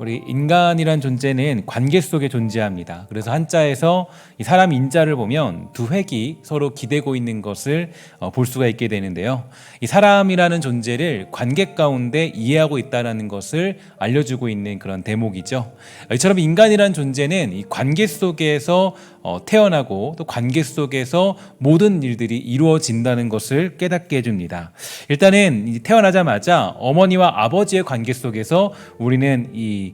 우리 인간이란 존재는 관계 속에 존재합니다. 그래서 한자에서 이 사람 인자를 보면 두 획이 서로 기대고 있는 것을 볼 수가 있게 되는데요. 이 사람이라는 존재를 관계 가운데 이해하고 있다는 것을 알려주고 있는 그런 대목이죠. 이처럼 인간이란 존재는 이 관계 속에서 태어나고 또 관계 속에서 모든 일들이 이루어진다는 것을 깨닫게 해줍니다. 일단은 태어나자마자 어머니와 아버지의 관계 속에서 우리는 이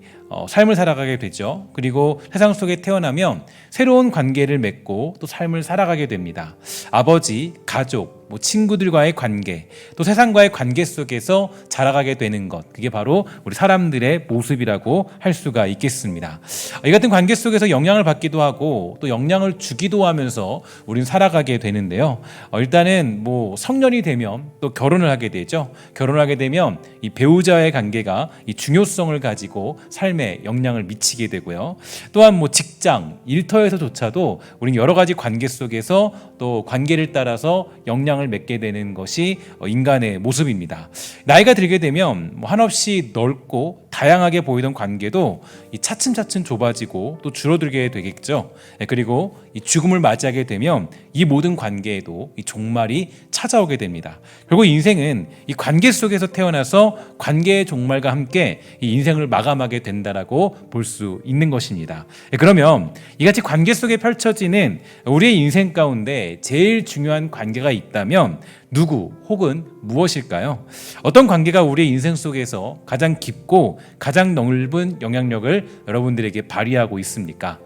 삶을 살아가게 되죠. 그리고 세상 속에 태어나면 새로운 관계를 맺고 또 삶을 살아가게 됩니다. 아버지, 가족, 친구들과의 관계, 또 세상과의 관계 속에서 자라가게 되는 것, 그게 바로 우리 사람들의 모습이라고 할 수가 있겠습니다. 이 같은 관계 속에서 영향을 받기도 하고 또 영향을 주기도 하면서 우리는 살아가게 되는데요. 일단은 성년이 되면 또 결혼을 하게 되죠. 결혼을 하게 되면 이 배우자의 관계가 이 중요성을 가지고 삶에 영향을 미치게 되고요. 또한 직장, 일터에서조차도 우리는 여러 가지 관계 속에서 또 관계를 따라서 영향을 맺게 되는 것이 인간의 모습입니다. 나이가 들게 되면 한없이 넓고 다양하게 보이던 관계도 차츰차츰 좁아지고 또 줄어들게 되겠죠. 그리고 이 죽음을 맞이하게 되면 이 모든 관계에도 이 종말이 찾아오게 됩니다. 결국 인생은 이 관계 속에서 태어나서 관계의 종말과 함께 이 인생을 마감하게 된다라고 볼 수 있는 것입니다. 그러면 이같이 관계 속에 펼쳐지는 우리의 인생 가운데 제일 중요한 관계가 있다면 누구 혹은 무엇일까요? 어떤 관계가 우리의 인생 속에서 가장 깊고 가장 넓은 영향력을 여러분들에게 발휘하고 있습니까?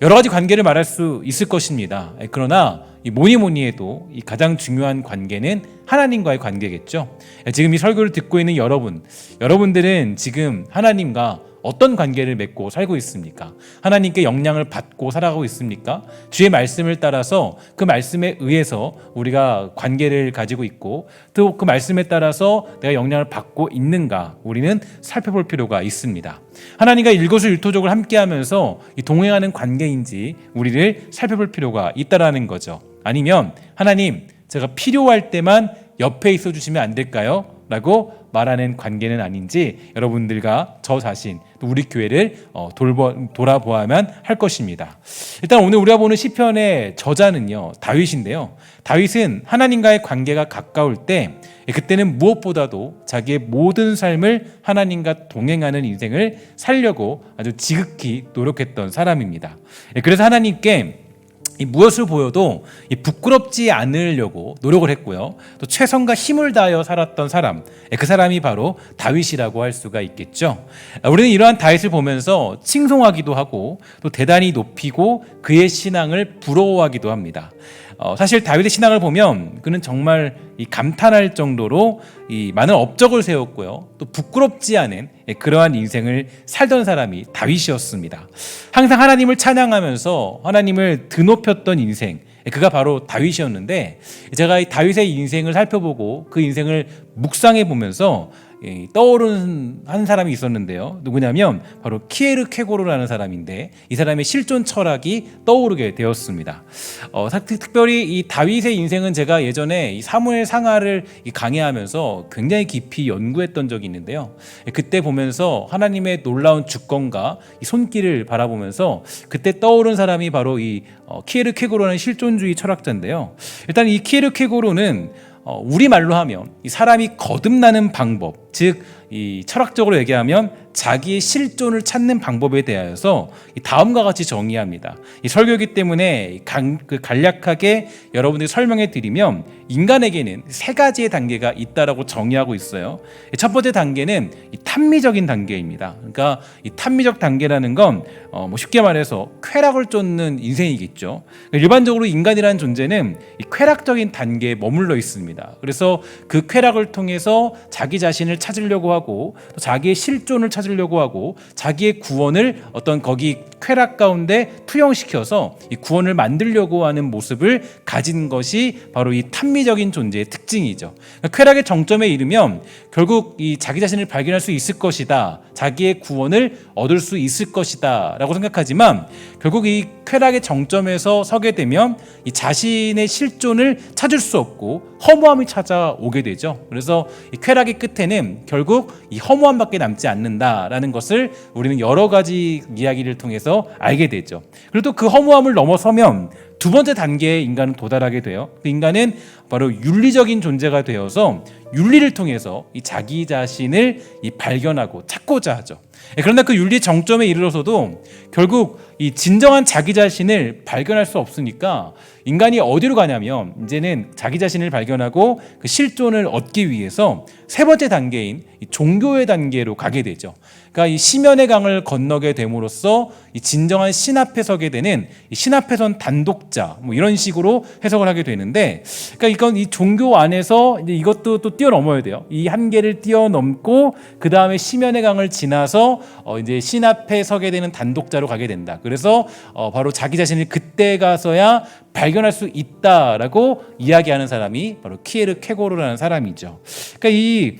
여러 가지 관계를 말할 수 있을 것입니다. 그러나 뭐니 해도 이 가장 중요한 관계는 하나님과의 관계겠죠. 지금 이 설교를 듣고 있는 여러분들은 지금 하나님과 어떤 관계를 맺고 살고 있습니까? 하나님께 영향을 받고 살아가고 있습니까? 주의 말씀을 따라서 그 말씀에 의해서 우리가 관계를 가지고 있고 또 그 말씀에 따라서 내가 영향을 받고 있는가 우리는 살펴볼 필요가 있습니다. 하나님과 일거수일투족을 함께하면서 동행하는 관계인지 우리를 살펴볼 필요가 있다라는 거죠. 아니면 하나님, 제가 필요할 때만 옆에 있어 주시면 안 될까요? 라고 말하는 관계는 아닌지 여러분들과 저 자신 또 우리 교회를 돌아보아야만 할 것입니다. 일단 오늘 우리가 보는 시편의 저자는요 다윗인데요. 다윗은 하나님과의 관계가 가까울 때 그때는 무엇보다도 자기의 모든 삶을 하나님과 동행하는 인생을 살려고 아주 지극히 노력했던 사람입니다. 그래서 하나님께 무엇을 보여도 부끄럽지 않으려고 노력을 했고요. 또 최선과 힘을 다하여 살았던 사람, 그 사람이 바로 다윗이라고 할 수가 있겠죠. 우리는 이러한 다윗을 보면서 칭송하기도 하고 또 대단히 높이고 그의 신앙을 부러워하기도 합니다. 사실 다윗의 신앙을 보면 그는 정말 감탄할 정도로 많은 업적을 세웠고요. 또 부끄럽지 않은 그러한 인생을 살던 사람이 다윗이었습니다. 항상 하나님을 찬양하면서 하나님을 드높였던 인생, 그가 바로 다윗이었는데 제가 이 다윗의 인생을 살펴보고 그 인생을 묵상해 보면서 떠오르는 한 사람이 있었는데요. 누구냐면 바로 키에르 케고르라는 사람인데 이 사람의 실존 철학이 떠오르게 되었습니다. 특별히 이 다윗의 인생은 제가 예전에 이 사무엘 상하를 강해하면서 굉장히 깊이 연구했던 적이 있는데요. 그때 보면서 하나님의 놀라운 주권과 이 손길을 바라보면서 그때 떠오른 사람이 바로 이 키에르 케고르라는 실존주의 철학자인데요. 일단 이 키에르 케고르는 우리말로 하면 이 사람이 거듭나는 방법, 즉 이 철학적으로 얘기하면 자기의 실존을 찾는 방법에 대하여서 다음과 같이 정의합니다. 이 설교이기 때문에 간략하게 여러분들이 설명해 드리면 인간에게는 세 가지의 단계가 있다라고 정의하고 있어요. 첫 번째 단계는 이 탐미적인 단계입니다. 그러니까 이 탐미적 단계라는 건 쉽게 말해서 쾌락을 쫓는 인생이겠죠. 일반적으로 인간이라는 존재는 이 쾌락적인 단계에 머물러 있습니다. 그래서 그 쾌락을 통해서 자기 자신을 찾으려고 하고 또 자기의 실존을 찾으려고 하고 자기의 구원을 어떤 거기 쾌락 가운데 투영시켜서 이 구원을 만들려고 하는 모습을 가진 것이 바로 이 탐미적인 존재의 특징이죠. 그러니까 쾌락의 정점에 이르면 결국 이 자기 자신을 발견할 수 있을 것이다, 자기의 구원을 얻을 수 있을 것이다 라고 생각하지만 결국 이 쾌락의 정점에서 서게 되면 이 자신의 실존을 찾을 수 없고 허무함이 찾아오게 되죠. 그래서 이 쾌락의 끝에는 결국 이 허무함밖에 남지 않는다라는 것을 우리는 여러 가지 이야기를 통해서 알게 되죠. 그리고 또 그 허무함을 넘어서면 두 번째 단계에 인간은 도달하게 돼요. 그 인간은 바로 윤리적인 존재가 되어서 윤리를 통해서 이 자기 자신을 발견하고 찾고자 하죠. 그러나 그 윤리 정점에 이르러서도 결국 이 진정한 자기 자신을 발견할 수 없으니까 인간이 어디로 가냐면 이제는 자기 자신을 발견하고 그 실존을 얻기 위해서 세 번째 단계인 이 종교의 단계로 가게 되죠. 그러니까 이 심연의 강을 건너게 됨으로써 이 진정한 신 앞에 서게 되는 이 신 앞에 선 단독자 뭐 이런 식으로 해석을 하게 되는데, 그러니까 이건 이 종교 안에서 이제 이것도 또 뛰어넘어야 돼요. 이 한계를 뛰어넘고 그 다음에 심연의 강을 지나서 이제 신 앞에 서게 되는 단독자로 가게 된다. 그래서 바로 자기 자신을 그때 가서야 발견할 수 있다라고 이야기하는 사람이 바로 키에르케고르라는 사람이죠. 그러니까 이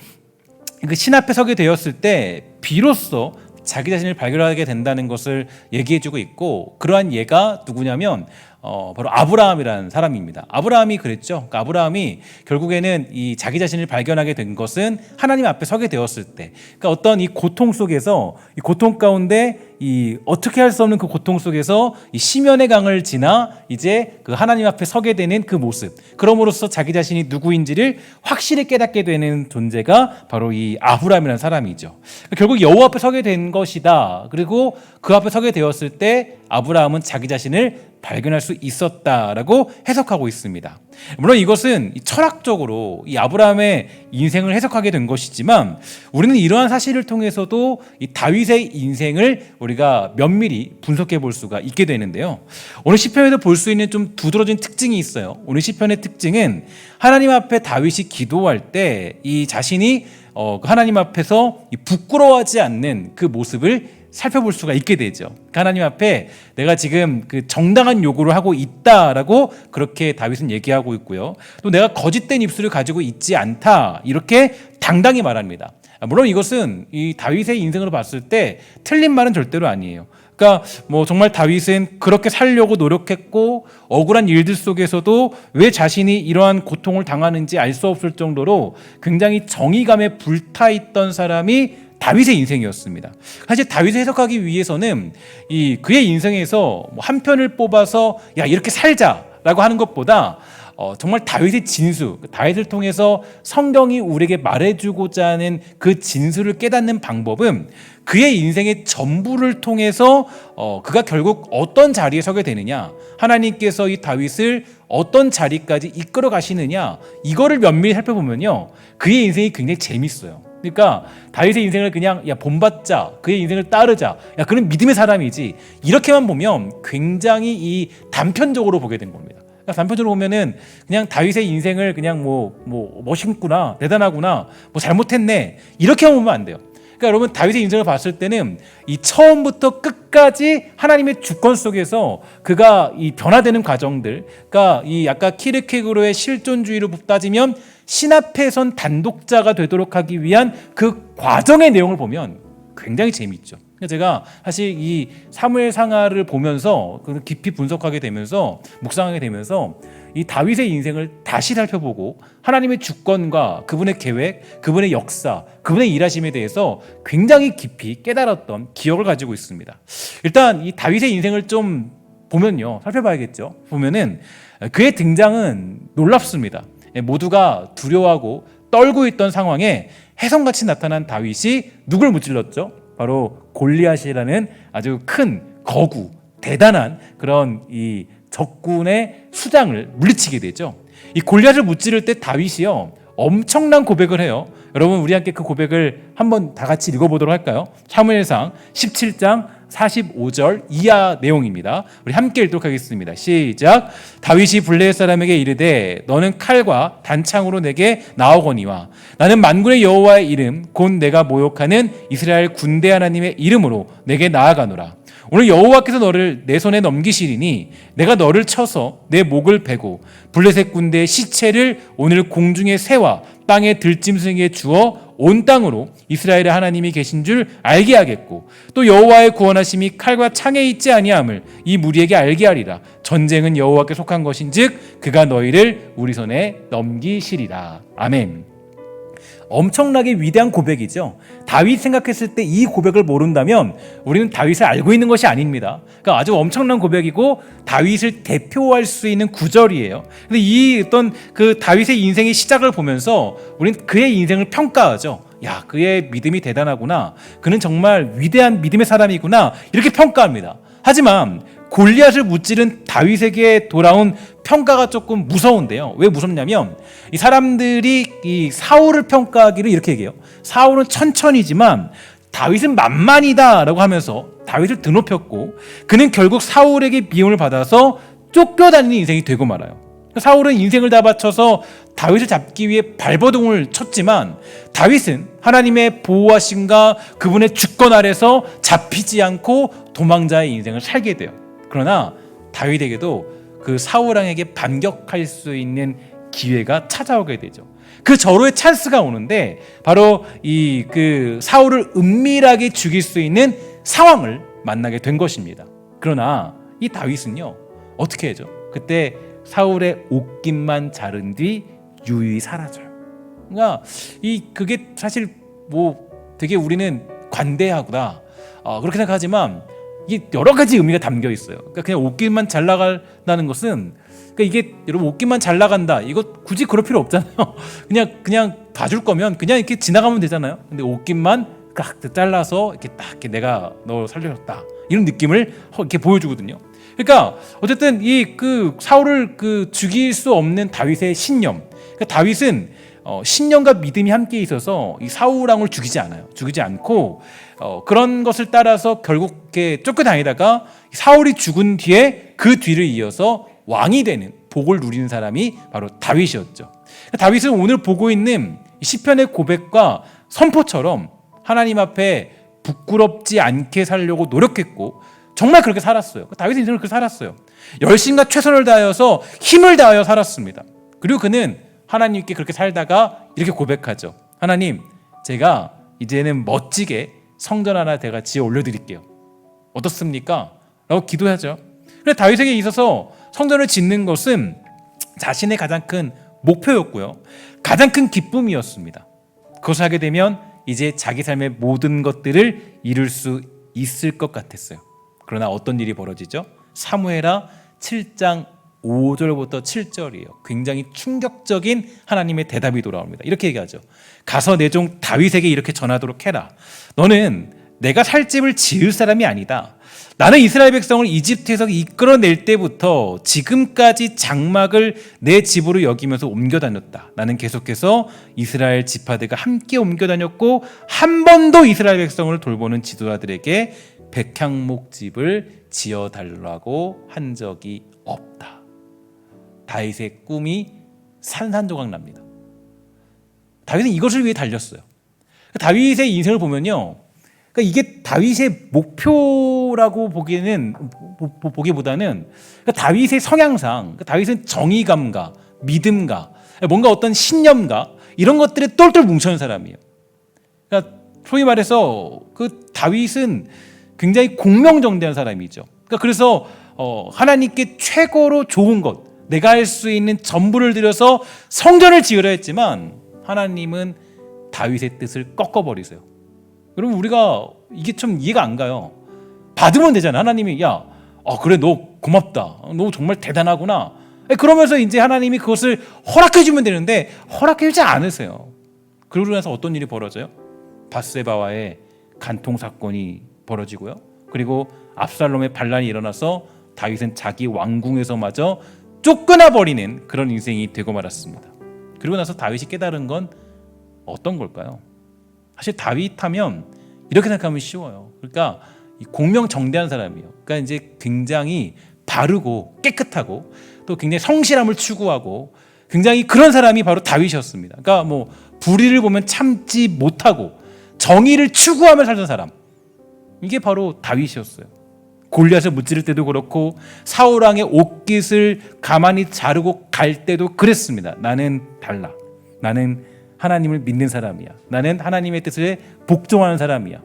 신 앞에 서게 되었을 때 비로소 자기 자신을 발견하게 된다는 것을 얘기해주고 있고, 그러한 예가 누구냐면 바로 아브라함이라는 사람입니다. 아브라함이 그랬죠. 그러니까 아브라함이 결국에는 이 자기 자신을 발견하게 된 것은 하나님 앞에 서게 되었을 때, 그러니까 어떤 이 고통 속에서, 이 고통 가운데 이 어떻게 할 수 없는 그 고통 속에서 이 심연의 강을 지나 이제 그 하나님 앞에 서게 되는 그 모습, 그럼으로써 자기 자신이 누구인지를 확실히 깨닫게 되는 존재가 바로 이 아브라함이라는 사람이죠. 결국 여호와 앞에 서게 된 것이다. 그리고 그 앞에 서게 되었을 때 아브라함은 자기 자신을 발견할 수 있었다라고 해석하고 있습니다. 물론 이것은 철학적으로 이 아브라함의 인생을 해석하게 된 것이지만, 우리는 이러한 사실을 통해서도 이 다윗의 인생을 우리가 면밀히 분석해 볼 수가 있게 되는데요. 오늘 시편에도 볼 수 있는 좀 두드러진 특징이 있어요. 오늘 시편의 특징은 하나님 앞에 다윗이 기도할 때 이 자신이 하나님 앞에서 부끄러워하지 않는 그 모습을 살펴볼 수가 있게 되죠. 하나님 앞에 내가 지금 그 정당한 요구를 하고 있다라고 그렇게 다윗은 얘기하고 있고요. 또 내가 거짓된 입술을 가지고 있지 않다, 이렇게 당당히 말합니다. 물론 이것은 이 다윗의 인생으로 봤을 때 틀린 말은 절대로 아니에요. 그러니까 뭐 정말 다윗은 그렇게 살려고 노력했고, 억울한 일들 속에서도 왜 자신이 이러한 고통을 당하는지 알 수 없을 정도로 굉장히 정의감에 불타있던 사람이 다윗의 인생이었습니다. 사실 다윗을 해석하기 위해서는 이 그의 인생에서 한 편을 뽑아서 야 이렇게 살자라고 하는 것보다 정말 다윗의 진수, 다윗을 통해서 성경이 우리에게 말해주고자 하는 그 진수를 깨닫는 방법은 그의 인생의 전부를 통해서 그가 결국 어떤 자리에 서게 되느냐, 하나님께서 이 다윗을 어떤 자리까지 이끌어 가시느냐, 이거를 면밀히 살펴보면요, 그의 인생이 굉장히 재밌어요. 그러니까 다윗의 인생을 그냥 야 본받자, 그의 인생을 따르자, 야 그는 믿음의 사람이지, 이렇게만 보면 굉장히 이 단편적으로 보게 된 겁니다. 그러니까 단편적으로 보면은 그냥 다윗의 인생을 그냥 뭐 멋있구나, 대단하구나, 뭐 잘못했네, 이렇게만 보면 안 돼요. 그러니까 여러분, 다윗의 인생을 봤을 때는 이 처음부터 끝까지 하나님의 주권 속에서 그가 이 변화되는 과정들, 그러니까 이 아까 키르케고르의 실존주의로 따지면 신 앞에 선 단독자가 되도록 하기 위한 그 과정의 내용을 보면 굉장히 재미있죠. 제가 사실 이 사무엘 상하를 보면서 깊이 분석하게 되면서 묵상하게 되면서 이 다윗의 인생을 다시 살펴보고 하나님의 주권과 그분의 계획, 그분의 역사, 그분의 일하심에 대해서 굉장히 깊이 깨달았던 기억을 가지고 있습니다. 일단 이 다윗의 인생을 좀 보면요, 살펴봐야겠죠. 보면은 그의 등장은 놀랍습니다. 모두가 두려워하고 떨고 있던 상황에 혜성같이 나타난 다윗이 누굴 무찔렀죠? 바로 골리앗이라는 아주 큰 거구, 대단한 그런 이 적군의 수장을 물리치게 되죠. 이 골리앗을 무찌를 때 다윗이요, 엄청난 고백을 해요. 여러분, 우리 함께 그 고백을 한번 다 같이 읽어보도록 할까요? 사무엘상 17장 45절 이하 내용입니다. 우리 함께 읽도록 하겠습니다. 시작. 다윗이 블레셋 사람에게 이르되 너는 칼과 단창으로 내게 나오거니와 나는 만군의 여호와의 이름 곧 내가 모욕하는 이스라엘 군대 하나님의 이름으로 내게 나아가노라. 오늘 여호와께서 너를 내 손에 넘기시리니 내가 너를 쳐서 내 목을 베고 블레셋 군대의 시체를 오늘 공중의 새와 땅의 들짐승에게 주어 온 땅으로 이스라엘의 하나님이 계신 줄 알게 하겠고 또 여호와의 구원하심이 칼과 창에 있지 아니함을 이 무리에게 알게 하리라. 전쟁은 여호와께 속한 것인즉 그가 너희를 우리 손에 넘기시리라. 아멘. 엄청나게 위대한 고백이죠. 다윗 생각했을 때 이 고백을 모른다면 우리는 다윗을 알고 있는 것이 아닙니다. 그러니까 아주 엄청난 고백이고 다윗을 대표할 수 있는 구절이에요. 근데 이 어떤 그 다윗의 인생의 시작을 보면서 우리는 그의 인생을 평가하죠. 야, 그의 믿음이 대단하구나. 그는 정말 위대한 믿음의 사람이구나. 이렇게 평가합니다. 하지만 골리앗을 무찌른 다윗에게 돌아온 평가가 조금 무서운데요. 왜 무섭냐면 이 사람들이 이 사울을 평가하기를 이렇게 얘기해요. 사울은 천천히지만 다윗은 만만이다라고 하면서 다윗을 드높였고 그는 결국 사울에게 미움을 받아서 쫓겨다니는 인생이 되고 말아요. 사울은 인생을 다 바쳐서 다윗을 잡기 위해 발버둥을 쳤지만 다윗은 하나님의 보호하심과 그분의 주권 아래서 잡히지 않고 도망자의 인생을 살게 돼요. 그러나 다윗에게도 그 사울 왕에게 반격할 수 있는 기회가 찾아오게 되죠. 그 절호의 찬스가 오는데 바로 이 그 사울을 은밀하게 죽일 수 있는 상황을 만나게 된 것입니다. 그러나 이 다윗은요 어떻게 하죠? 그때 사울의 옷깃만 자른 뒤 유유히 사라져요. 그러니까 그게 사실 뭐 되게 우리는 관대하구나 그렇게 생각하지만 이게 여러 가지 의미가 담겨 있어요. 그러니까 그냥 옷깃만 잘 나간다는 것은 그러니까 이게 여러분 옷깃만 잘 나간다 이거 굳이 그럴 필요 없잖아요. 그냥 봐줄 거면 그냥 이렇게 지나가면 되잖아요. 근데 옷깃만 딱 잘라서 이렇게 딱 이렇게 내가 너 살려줬다 이런 느낌을 이렇게 보여주거든요. 그러니까 어쨌든 이 그 사울을 죽일 수 없는 다윗의 신념. 그러니까 다윗은 신념과 믿음이 함께 있어서 이 사울 왕을 죽이지 않아요. 죽이지 않고 그런 것을 따라서 결국 이렇게 쫓겨다니다가 사울이 죽은 뒤에 그 뒤를 이어서 왕이 되는 복을 누리는 사람이 바로 다윗이었죠. 다윗은 오늘 보고 있는 시편의 고백과 선포처럼 하나님 앞에 부끄럽지 않게 살려고 노력했고 정말 그렇게 살았어요. 다윗의 인생을 그렇게 살았어요. 열심과 최선을 다하여서 힘을 다하여 살았습니다. 그리고 그는 하나님께 그렇게 살다가 이렇게 고백하죠. 하나님, 제가 이제는 멋지게 성전 하나 제가 지어 올려드릴게요. 어떻습니까? 라고 기도하죠. 그래서 다윗에게 있어서 성전을 짓는 것은 자신의 가장 큰 목표였고요. 가장 큰 기쁨이었습니다. 그것을 하게 되면 이제 자기 삶의 모든 것들을 이룰 수 있을 것 같았어요. 그러나 어떤 일이 벌어지죠? 사무엘하 7장 5절부터 7절이에요. 굉장히 충격적인 하나님의 대답이 돌아옵니다. 이렇게 얘기하죠. 가서 내 종 다윗에게 이렇게 전하도록 해라. 너는 내가 살 집을 지을 사람이 아니다. 나는 이스라엘 백성을 이집트에서 이끌어낼 때부터 지금까지 장막을 내 집으로 여기면서 옮겨 다녔다. 나는 계속해서 이스라엘 지파들과 함께 옮겨 다녔고 한 번도 이스라엘 백성을 돌보는 지도자들에게 백향목 집을 지어달라고 한 적이 없다. 다윗의 꿈이 산산조각 납니다. 다윗은 이것을 위해 달렸어요. 다윗의 인생을 보면요, 그러니까 이게 다윗의 목표라고 보기보다는 다윗의 성향상 다윗은 정의감과 믿음과 뭔가 어떤 신념과 이런 것들에 똘똘 뭉쳐있는 사람이에요. 그러니까 소위 말해서 그 다윗은 굉장히 공명정대한 사람이죠. 그러니까 그래서 하나님께 최고로 좋은 것, 내가 할 수 있는 전부를 들여서 성전을 지으려 했지만 하나님은 다윗의 뜻을 꺾어버리세요. 여러분 우리가 이게 좀 이해가 안 가요. 받으면 되잖아. 하나님이 그래 너 고맙다. 너 정말 대단하구나. 그러면서 이제 하나님이 그것을 허락해 주면 되는데 허락해 주지 않으세요. 그러고 나서 어떤 일이 벌어져요? 밧세바와의 간통 사건이 벌어지고요. 그리고 압살롬의 반란이 일어나서 다윗은 자기 왕궁에서마저 쫓겨나 버리는 그런 인생이 되고 말았습니다. 그리고 나서 다윗이 깨달은 건 어떤 걸까요? 사실 다윗 하면 이렇게 생각하면 쉬워요. 그러니까 공명정대한 사람이에요. 그러니까 이제 굉장히 바르고 깨끗하고 또 굉장히 성실함을 추구하고 굉장히 그런 사람이 바로 다윗이었습니다. 그러니까 뭐 불의를 보면 참지 못하고 정의를 추구하며 살던 사람, 이게 바로 다윗이었어요. 골리앗을 무찌를 때도 그렇고 사울 왕의 옷깃을 가만히 자르고 갈 때도 그랬습니다. 나는 달라. 나는 하나님을 믿는 사람이야. 나는 하나님의 뜻에 복종하는 사람이야.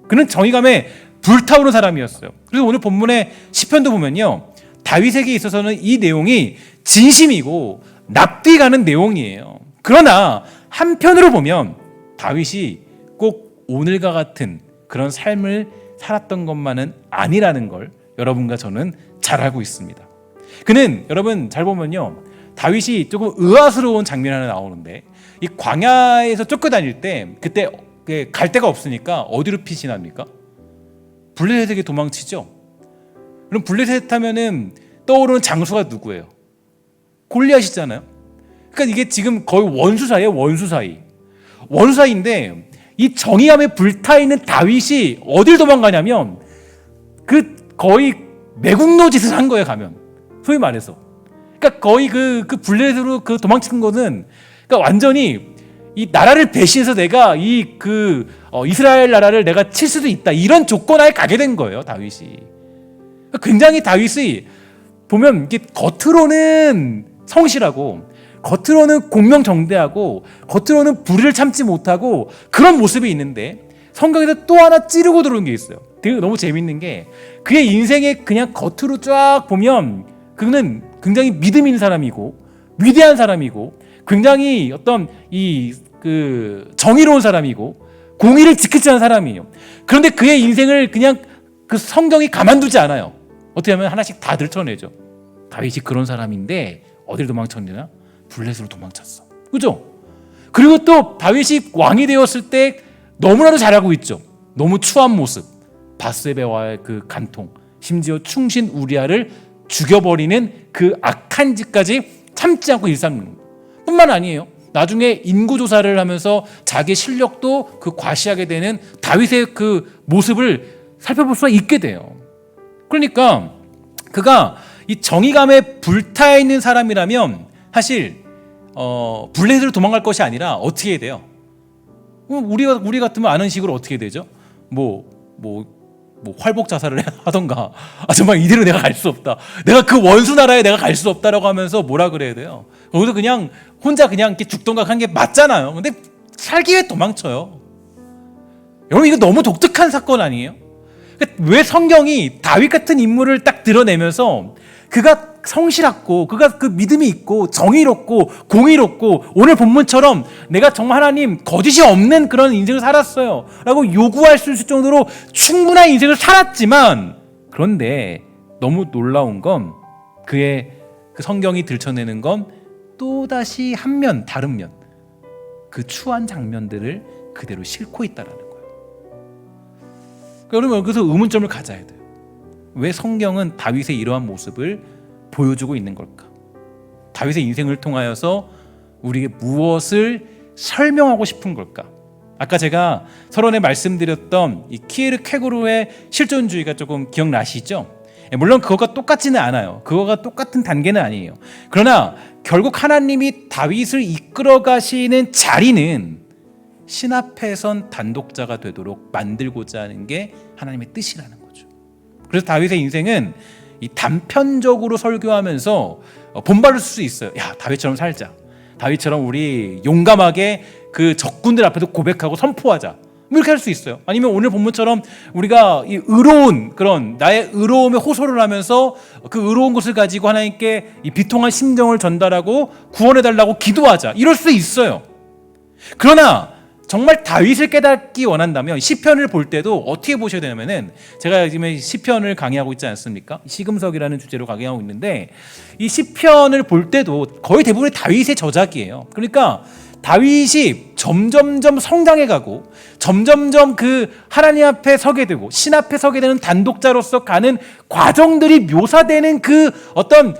그는 정의감에 불타오르는 사람이었어요. 그래서 오늘 본문의 시편도 보면요, 다윗에게 있어서는 이 내용이 진심이고 납득이 가는 내용이에요. 그러나 한편으로 보면 다윗이 꼭 오늘과 같은 그런 삶을 살았던 것만은 아니라는 걸 여러분과 저는 잘 알고 있습니다. 그는 여러분 잘 보면요, 다윗이 조금 의아스러운 장면 하나 나오는데, 이 광야에서 쫓겨다닐 때 그때 갈 데가 없으니까 어디로 피신합니까? 블레셋에게 도망치죠. 그럼 블레셋 하면은 떠오르는 장수가 누구예요? 골리앗이잖아요. 그러니까 이게 지금 거의 원수 사이예요. 원수 사이. 원수 사이인데 이 정의감에 불타있는 다윗이 어딜 도망가냐면 그 거의 매국노 짓을 한 거예요. 가면 소위 말해서. 그러니까 거의 그 블레셋으로 그 도망친 거는, 그러니까 완전히 이 나라를 배신해서 내가 이스라엘 나라를 내가 칠 수도 있다, 이런 조건하에 가게 된 거예요. 다윗이. 굉장히 다윗이 보면 이게 겉으로는 성실하고 겉으로는 공명정대하고 겉으로는 불의를 참지 못하고 그런 모습이 있는데, 성경에서 또 하나 찌르고 들어온 게 있어요. 되게 너무 재밌는 게, 그의 인생에 그냥 겉으로 쫙 보면 그는 굉장히 믿음 있는 사람이고 위대한 사람이고 굉장히 어떤 정의로운 사람이고 공의를 지키지 않은 사람이에요. 그런데 그의 인생을 그냥 그 성경이 가만두지 않아요. 어떻게 하면 하나씩 다 들춰내죠. 다윗이 그런 사람인데 어디를 도망쳤느냐? 블레셋으로 도망쳤어. 그죠? 그리고 또 다윗이 왕이 되었을 때 너무나도 잘하고 있죠. 너무 추한 모습, 바스에바와의 그 간통, 심지어 충신 우리아를 죽여버리는 그 악한 짓까지 참지 않고 일삼는 뿐만 아니에요. 나중에 인구조사를 하면서 자기 실력도 그 과시하게 되는 다윗의 그 모습을 살펴볼 수가 있게 돼요. 그러니까 그가 이 정의감에 불타있는 사람이라면 사실 블레셋으로 도망갈 것이 아니라 어떻게 해야 돼요? 우리 같으면 아는 식으로 어떻게 되죠? 활복 자살을 하던가, 정말 이대로 내가 갈 수 없다, 내가 그 원수 나라에 내가 갈 수 없다라고 하면서 뭐라 그래야 돼요? 거기서 그냥 혼자 그냥 이렇게 죽던가 한 게 맞잖아요. 근데 살기 위해 도망쳐요. 여러분, 이거 너무 독특한 사건 아니에요? 그러니까 왜 성경이 다윗 같은 인물을 딱 드러내면서 그가 성실했고, 그가 그 믿음이 있고, 정의롭고, 공의롭고, 오늘 본문처럼 내가 정말 하나님 거짓이 없는 그런 인생을 살았어요 라고 요구할 수 있을 정도로 충분한 인생을 살았지만, 그런데 너무 놀라운 건 그의 그 성경이 들춰내는 건 또다시 한 면, 다른 면, 그 추한 장면들을 그대로 싣고 있다라는 거예요. 여러분, 여기서 의문점을 가져야 돼요. 왜 성경은 다윗의 이러한 모습을 보여주고 있는 걸까? 다윗의 인생을 통하여서 우리에게 무엇을 설명하고 싶은 걸까? 아까 제가 서론에 말씀드렸던 이 키에르 케고르의 실존주의가 조금 기억나시죠? 물론 그거가 똑같지는 않아요. 그거가 똑같은 단계는 아니에요. 그러나 결국 하나님이 다윗을 이끌어 가시는 자리는 신 앞에선 단독자가 되도록 만들고자 하는 게 하나님의 뜻이라는 거죠. 그래서 다윗의 인생은 이 단편적으로 설교하면서 본받을 수 있어요. 야, 다윗처럼 살자. 다윗처럼 우리 용감하게 그 적군들 앞에서 고백하고 선포하자. 이렇게 할 수 있어요. 아니면 오늘 본문처럼 우리가 이 의로운 그런 나의 의로움에 호소를 하면서 그 의로운 것을 가지고 하나님께 이 비통한 심정을 전달하고 구원해달라고 기도하자. 이럴 수 있어요. 그러나 정말 다윗을 깨닫기 원한다면 시편을 볼 때도 어떻게 보셔야 되냐면은, 제가 지금 시편을 강의하고 있지 않습니까? 시금석이라는 주제로 강의하고 있는데, 이 시편을 볼 때도 거의 대부분이 다윗의 저작이에요. 그러니까 다윗이 점점점 성장해가고 점점점 그 하나님 앞에 서게 되고 신 앞에 서게 되는 단독자로서 가는 과정들이 묘사되는 그 어떤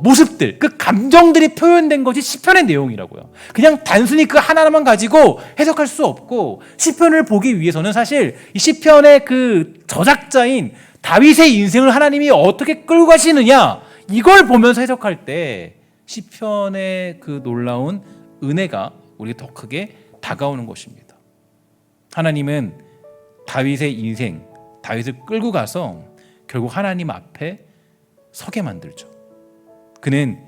모습들, 그 감정들이 표현된 것이 시편의 내용이라고요. 그냥 단순히 그 하나만 가지고 해석할 수 없고, 시편을 보기 위해서는 사실 이 시편의 그 저작자인 다윗의 인생을 하나님이 어떻게 끌고 가시느냐, 이걸 보면서 해석할 때 시편의 그 놀라운 은혜가 우리에게 더 크게 다가오는 것입니다. 하나님은 다윗의 인생, 다윗을 끌고 가서 결국 하나님 앞에 서게 만들죠. 그는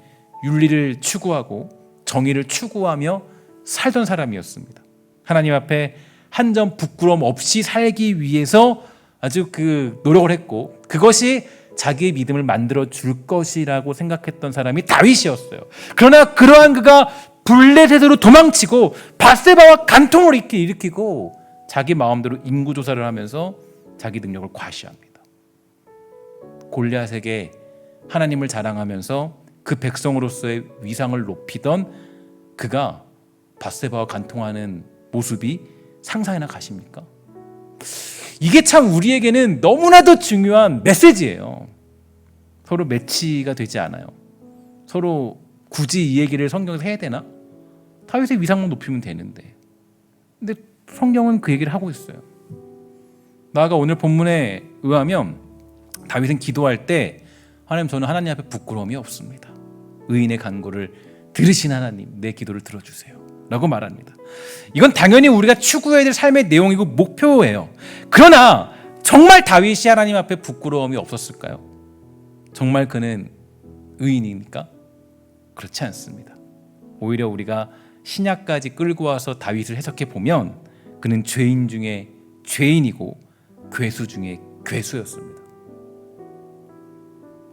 윤리를 추구하고 정의를 추구하며 살던 사람이었습니다. 하나님 앞에 한 점 부끄러움 없이 살기 위해서 아주 노력을 했고, 그것이 자기의 믿음을 만들어 줄 것이라고 생각했던 사람이 다윗이었어요. 그러나 그러한 그가 블레셋으로 도망치고 밧세바와 간통을 일으키고 자기 마음대로 인구조사를 하면서 자기 능력을 과시합니다. 골리앗에게 하나님을 자랑하면서 그 백성으로서의 위상을 높이던 그가 밧세바와 간통하는 모습이 상상이나 가십니까? 이게 참 우리에게는 너무나도 중요한 메시지예요. 서로 매치가 되지 않아요. 서로 굳이 이 얘기를 성경에서 해야 되나? 다윗의 위상만 높이면 되는데. 근데 성경은 그 얘기를 하고 있어요. 나아가 오늘 본문에 의하면 다윗은 기도할 때 하나님, 저는 하나님 앞에 부끄러움이 없습니다. 의인의 간구를 들으신 하나님, 내 기도를 들어주세요 라고 말합니다. 이건 당연히 우리가 추구해야 될 삶의 내용이고 목표예요. 그러나 정말 다윗이 하나님 앞에 부끄러움이 없었을까요? 정말 그는 의인입니까? 그렇지 않습니다. 오히려 우리가 신약까지 끌고 와서 다윗을 해석해 보면 그는 죄인 중에 죄인이고 괴수 중에 괴수였습니다.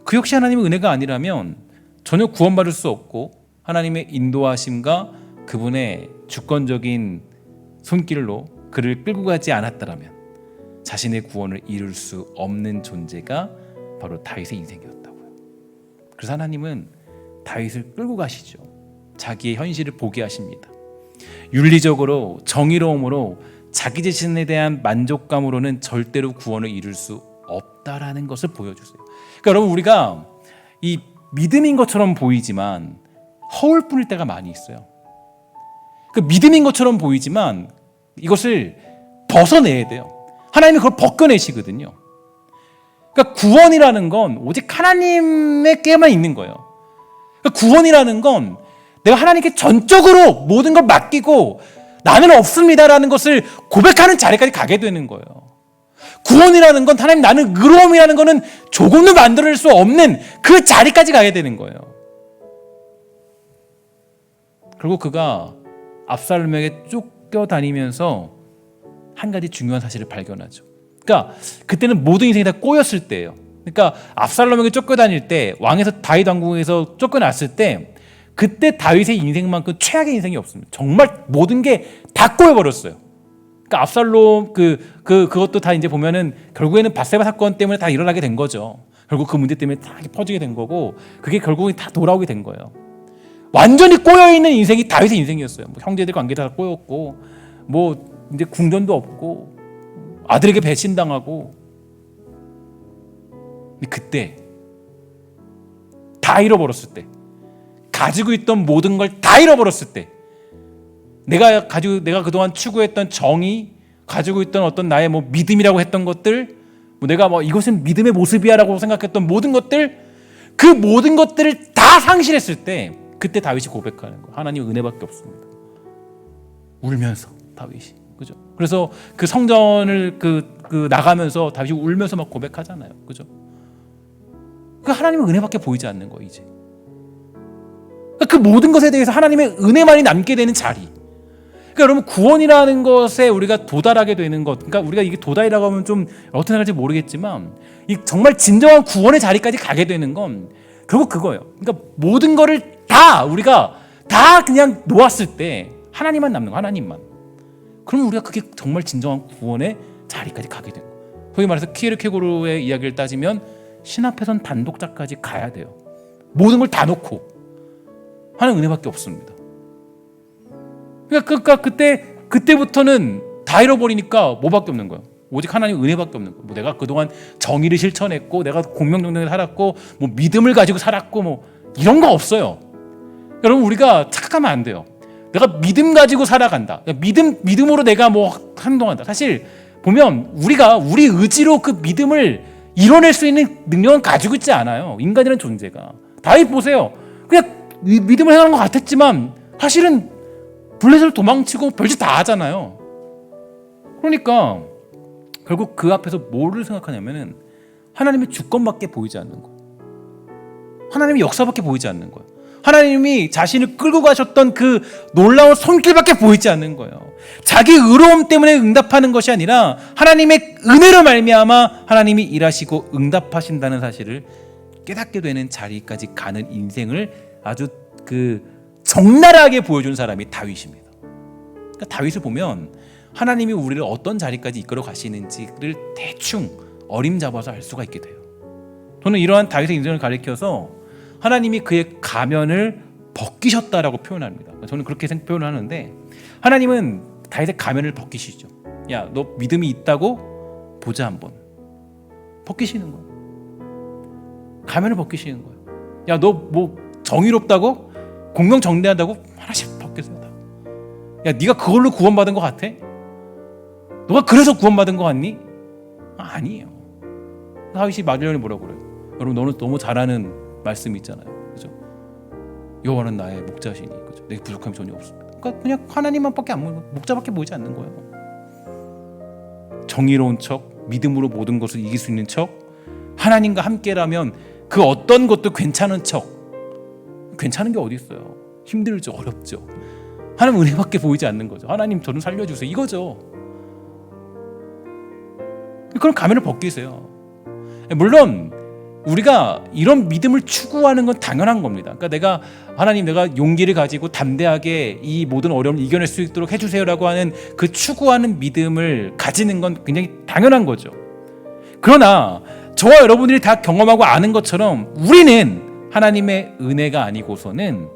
그 역시 하나님의 은혜가 아니라면 전혀 구원받을 수 없고, 하나님의 인도하심과 그분의 주권적인 손길로 그를 끌고 가지 않았다면 자신의 구원을 이룰 수 없는 존재가 바로 다윗의 인생이었다고요. 그래서 하나님은 다윗을 끌고 가시죠. 자기의 현실을 보게 하십니다. 윤리적으로, 정의로움으로, 자기 자신에 대한 만족감으로는 절대로 구원을 이룰 수 없다라는 것을 보여주세요. 그러니까 여러분, 우리가 이 믿음인 것처럼 보이지만 허울 뿐일 때가 많이 있어요. 그 믿음인 것처럼 보이지만 이것을 벗어내야 돼요. 하나님이 그걸 벗겨내시거든요. 그러니까 구원이라는 건 오직 하나님에게만 있는 거예요. 그러니까 구원이라는 건 내가 하나님께 전적으로 모든 걸 맡기고 나는 없습니다라는 것을 고백하는 자리까지 가게 되는 거예요. 구원이라는 건 하나님, 나는 의로움이라는 거는 조금도 만들어낼 수 없는 그 자리까지 가야 되는 거예요. 그리고 그가 압살롬에게 쫓겨다니면서 한 가지 중요한 사실을 발견하죠. 그러니까 그때는 모든 인생이 다 꼬였을 때예요. 그러니까 압살롬에게 쫓겨다닐 때, 왕에서 다윗 왕궁에서 쫓겨났을 때, 그때 다윗의 인생만큼 최악의 인생이 없습니다. 정말 모든 게 다 꼬여버렸어요. 그러니까 압살롬 그것도 다 이제 보면은 결국에는 밧세바 사건 때문에 다 일어나게 된 거죠. 결국 그 문제 때문에 다 퍼지게 된 거고, 그게 결국은 다 돌아오게 된 거예요. 완전히 꼬여있는 인생이 다윗의 인생이었어요. 뭐 형제들 관계 다 꼬였고, 뭐 이제 궁전도 없고, 아들에게 배신당하고. 근데 그때 다 잃어버렸을 때, 가지고 있던 모든 걸 다 잃어버렸을 때, 내가 그동안 추구했던 정의, 가지고 있던 어떤 나의 뭐 믿음이라고 했던 것들, 뭐 내가 뭐 이것은 믿음의 모습이야라고 생각했던 모든 것들, 그 모든 것들을 다 상실했을 때, 그때 다윗이 고백하는 거예요. 하나님 은혜밖에 없습니다. 울면서 다윗이, 그죠? 그래서 그 성전을 나가면서 다윗이 울면서 막 고백하잖아요, 그죠? 그 하나님의 은혜밖에 보이지 않는 거예요, 이제. 그 모든 것에 대해서 하나님의 은혜만이 남게 되는 자리. 그러니까 여러분, 구원이라는 것에 우리가 도달하게 되는 것, 그러니까 우리가 이게 도달이라고 하면 좀 어떻게 생각할지 모르겠지만, 이 정말 진정한 구원의 자리까지 가게 되는 건 결국 그거예요. 그러니까 모든 거를 다 우리가 다 그냥 놓았을 때 하나님만 남는 거, 하나님만. 그럼 우리가 그게 정말 진정한 구원의 자리까지 가게 되는 거예요. 소위 말해서 키에르케고르의 이야기를 따지면 신 앞에선 단독자까지 가야 돼요. 모든 걸 다 놓고. 하나님 은혜밖에 없습니다. 그러니까 그때부터는 다 잃어버리니까 뭐밖에 없는 거예요. 오직 하나님 은혜밖에 없는 거예요. 뭐 내가 그동안 정의를 실천했고, 내가 공명정당에 살았고, 뭐 믿음을 가지고 살았고, 뭐 이런 거 없어요. 여러분, 우리가 착각하면 안 돼요. 내가 믿음 가지고 살아간다. 믿음으로 내가 뭐 행동한다. 사실 보면 우리가 우리 의지로 그 믿음을 이뤄낼 수 있는 능력은 가지고 있지 않아요. 인간이라는 존재가. 다윗 보세요. 그냥 믿음을 행하는 것 같았지만 사실은 블레셋을 도망치고 별짓 다 하잖아요. 그러니까 결국 그 앞에서 뭐를 생각하냐면은 하나님의 주권밖에 보이지 않는 거예요. 하나님의 역사밖에 보이지 않는 거예요. 하나님이 자신을 끌고 가셨던 그 놀라운 손길밖에 보이지 않는 거예요. 자기 의로움 때문에 응답하는 것이 아니라 하나님의 은혜로 말미암아 하나님이 일하시고 응답하신다는 사실을 깨닫게 되는 자리까지 가는 인생을 아주 적나라하게 보여준 사람이 다윗입니다. 그러니까 다윗을 보면 하나님이 우리를 어떤 자리까지 이끌어 가시는지를 대충 어림잡아서 알 수가 있게 돼요. 저는 이러한 다윗의 인생을 가리켜서 하나님이 그의 가면을 벗기셨다라고 표현합니다. 저는 그렇게 표현을 하는데, 하나님은 다윗의 가면을 벗기시죠. 야, 너 믿음이 있다고 보자 한번. 벗기시는 거예요. 가면을 벗기시는 거예요. 야, 너 뭐 정의롭다고? 공명정대하다고? 하나씩 벗기세요. 야, 네가 그걸로 구원받은 것 같아? 너가 그래서 구원받은 것 같니? 아니에요. 다윗이 마리아에 뭐라고 그래요? 여러분, 너는 너무 잘하는 말씀이 있잖아요. 그죠? 여호와는 나의 목자시니, 그죠? 내게 부족함이 전혀 없습니다. 그러니까 그냥 하나님만밖에 안 보이고 목자밖에 보이지 않는 거예요. 정의로운 척, 믿음으로 모든 것을 이길 수 있는 척, 하나님과 함께라면 그 어떤 것도 괜찮은 척. 괜찮은 게 어디 있어요? 힘들죠, 어렵죠. 하나님 은혜밖에 보이지 않는 거죠. 하나님 저는 살려주세요, 이거죠. 그럼 가면을 벗기세요. 물론 우리가 이런 믿음을 추구하는 건 당연한 겁니다. 그러니까 내가 용기를 가지고 담대하게 이 모든 어려움을 이겨낼 수 있도록 해주세요라고 하는 그 추구하는 믿음을 가지는 건 굉장히 당연한 거죠. 그러나 저와 여러분들이 다 경험하고 아는 것처럼 우리는 하나님의 은혜가 아니고서는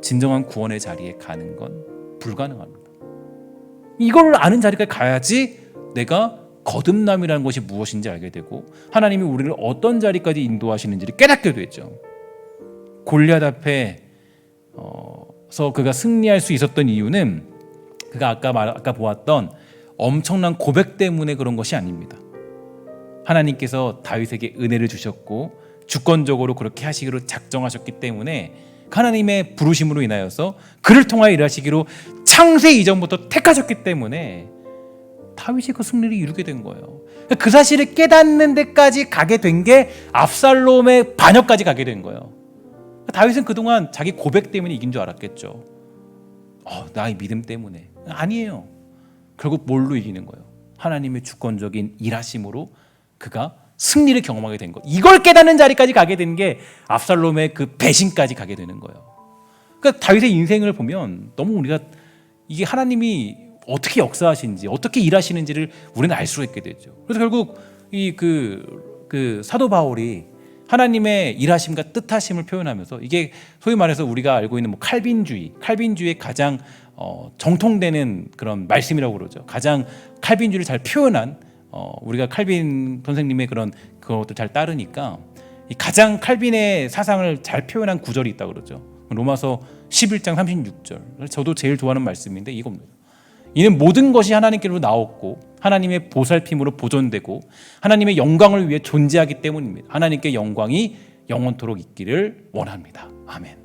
진정한 구원의 자리에 가는 건 불가능합니다. 이걸 아는 자리까지 가야지 내가 거듭남이라는 것이 무엇인지 알게 되고 하나님이 우리를 어떤 자리까지 인도하시는지를 깨닫게 되죠. 골리앗 앞에서 그가 승리할 수 있었던 이유는 그가 아까 보았던 엄청난 고백 때문에 그런 것이 아닙니다. 하나님께서 다윗에게 은혜를 주셨고 주권적으로 그렇게 하시기로 작정하셨기 때문에 하나님의 부르심으로 인하여서 그를 통하여 일하시기로 창세 이전부터 택하셨기 때문에 다윗이 그 승리를 이루게 된 거예요. 그 사실을 깨닫는 데까지 가게 된 게 압살롬의 반역까지 가게 된 거예요. 다윗은 그동안 자기 고백 때문에 이긴 줄 알았겠죠. 나의 믿음 때문에. 아니에요. 결국 뭘로 이기는 거예요? 하나님의 주권적인 일하심으로 그가 승리를 경험하게 된 것. 이걸 깨닫는 자리까지 가게 된 게 압살롬의 그 배신까지 가게 되는 거예요. 그러니까 다윗의 인생을 보면 너무 우리가 이게 하나님이 어떻게 역사하시는지, 어떻게 일하시는지를 우리는 알 수가 있게 되죠. 그래서 결국 그 사도 바울이 하나님의 일하심과 뜻하심을 표현하면서, 이게 소위 말해서 우리가 알고 있는 칼빈주의의 가장 정통되는 그런 말씀이라고 그러죠. 가장 칼빈주의를 잘 표현한, 우리가 칼빈 선생님의 그것도 잘 따르니까 가장 칼빈의 사상을 잘 표현한 구절이 있다고 그러죠. 로마서 11장 36절. 저도 제일 좋아하는 말씀인데 이겁니다. 이는 모든 것이 하나님께로 나왔고 하나님의 보살핌으로 보존되고 하나님의 영광을 위해 존재하기 때문입니다. 하나님께 영광이 영원토록 있기를 원합니다. 아멘.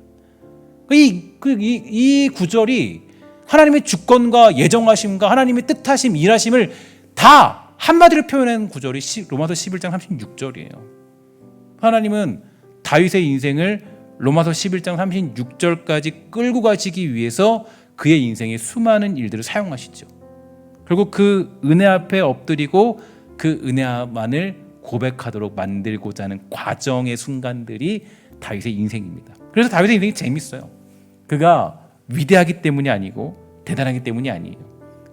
이 구절이 하나님의 주권과 예정하심과 하나님의 뜻하심, 일하심을 다 한마디로 표현한 구절이 로마서 11장 36절이에요. 하나님은 다윗의 인생을 로마서 11장 36절까지 끌고 가시기 위해서 그의 인생에 수많은 일들을 사용하시죠. 결국 그 은혜 앞에 엎드리고 그 은혜만을 고백하도록 만들고자 하는 과정의 순간들이 다윗의 인생입니다. 그래서 다윗의 인생이 재밌어요. 그가 위대하기 때문이 아니고 대단하기 때문이 아니에요.